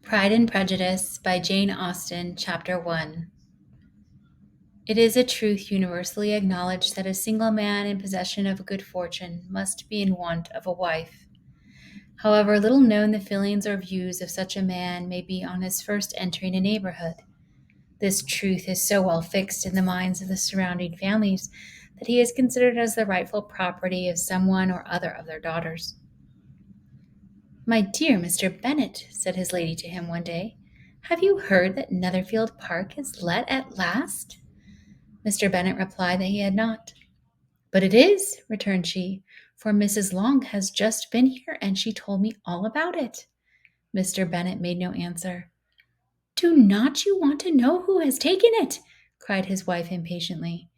Pride and Prejudice by Jane Austen, Chapter 1. It is a truth universally acknowledged that a single man in possession of good fortune must be in want of a wife. However little known the feelings or views of such a man may be on his first entering a neighborhood, this truth is so well fixed in the minds of the surrounding families that he is considered as the rightful property of some one or other of their daughters. "My dear Mr. Bennet," said his lady to him one day, "have you heard that Netherfield Park is let at last?" Mr. Bennet replied that he had not. "But it is," returned she, "for Mrs. Long has just been here, and she told me all about it." Mr. Bennet made no answer. "Do not you want to know who has taken it?" cried his wife impatiently.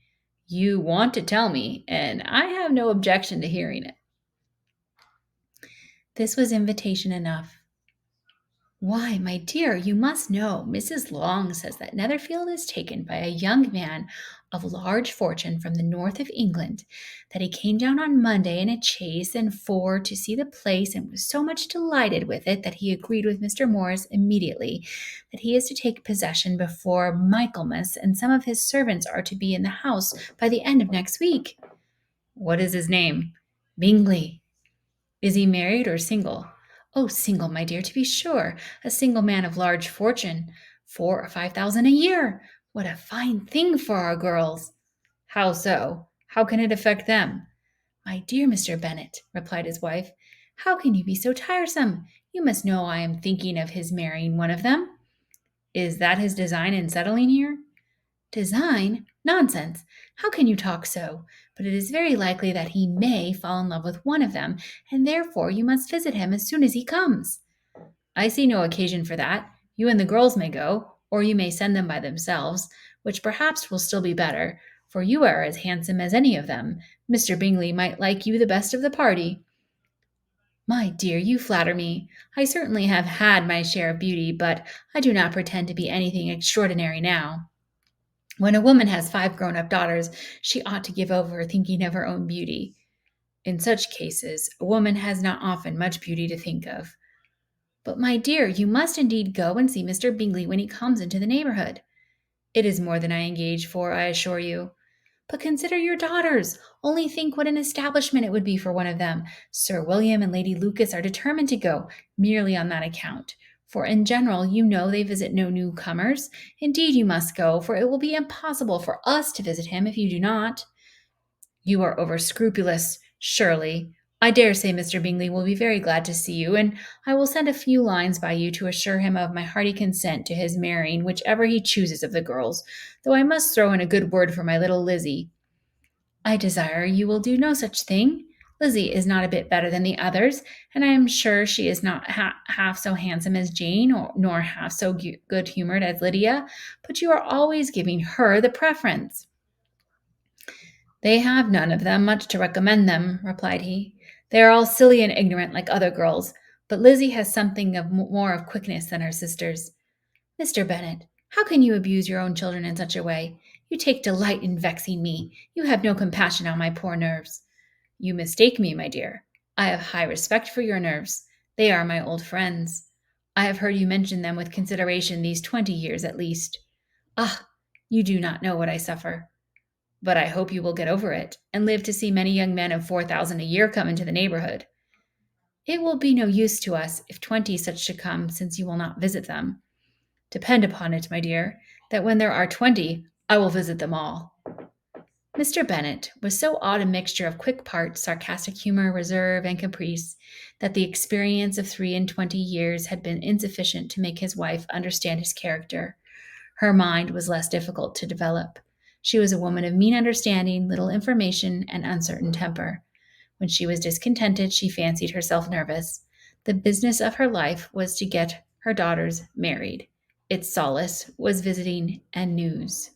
"You want to tell me, and I have no objection to hearing it." This was invitation enough. "Why, my dear, you must know Mrs. Long says that Netherfield is taken by a young man of large fortune from the north of England, that he came down on Monday in a chaise and four to see the place and was so much delighted with it that he agreed with Mr. Morris immediately that he is to take possession before Michaelmas, and some of his servants are to be in the house by the end of next week." "What is his name?" "Bingley." "Is he married or single?" "Oh, single, my dear, to be sure. A single man of large fortune. 4 or 5 thousand a year. What a fine thing for our girls!" "How so? How can it affect them?" "My dear Mr. Bennet," replied his wife, "how can you be so tiresome? You must know I am thinking of his marrying one of them." "Is that his design in settling here?" "Design? Nonsense! How can you talk so? But it is very likely that he may fall in love with one of them, and therefore you must visit him as soon as he comes." "I see no occasion for that. You and the girls may go, or you may send them by themselves, which perhaps will still be better, for you are as handsome as any of them. Mr. Bingley might like you the best of the party." "My dear, you flatter me. I certainly have had my share of beauty, but I do not pretend to be anything extraordinary now. When a woman has 5 grown-up daughters, she ought to give over thinking of her own beauty. In such cases, a woman has not often much beauty to think of. But, my dear, you must indeed go and see Mr. Bingley when he comes into the neighborhood." "It is more than I engage for, I assure you." "But consider your daughters. Only think what an establishment it would be for one of them. Sir William and Lady Lucas are determined to go, merely on that account. For in general, you know they visit no newcomers. Indeed, you must go, for it will be impossible for us to visit him if you do not." "You are over scrupulous, surely. I dare say Mr. Bingley will be very glad to see you, and I will send a few lines by you to assure him of my hearty consent to his marrying whichever he chooses of the girls, though I must throw in a good word for my little Lizzie." "I desire you will do no such thing. Lizzie is not a bit better than the others, and I am sure she is not half so handsome as Jane, nor half so good-humored as Lydia, but you are always giving her the preference." "They have none of them much to recommend them," replied he. "They are all silly and ignorant like other girls, but Lizzie has something of more of quickness than her sisters." "Mr. Bennet, how can you abuse your own children in such a way? You take delight in vexing me. You have no compassion on my poor nerves." "You mistake me, my dear. I have high respect for your nerves. They are my old friends. I have heard you mention them with consideration these 20 years at least. Ah, you do not know what I suffer. But I hope you will get over it, and live to see many young men of 4,000 a year come into the neighborhood." "It will be no use to us if 20 such should come, since you will not visit them." "Depend upon it, my dear, that when there are 20, I will visit them all." Mr. Bennet was so odd a mixture of quick parts, sarcastic humor, reserve, and caprice, that the experience of 3 and 20 years had been insufficient to make his wife understand his character. Her mind was less difficult to develop. She was a woman of mean understanding, little information, and uncertain temper. When she was discontented, she fancied herself nervous. The business of her life was to get her daughters married. Its solace was visiting and news.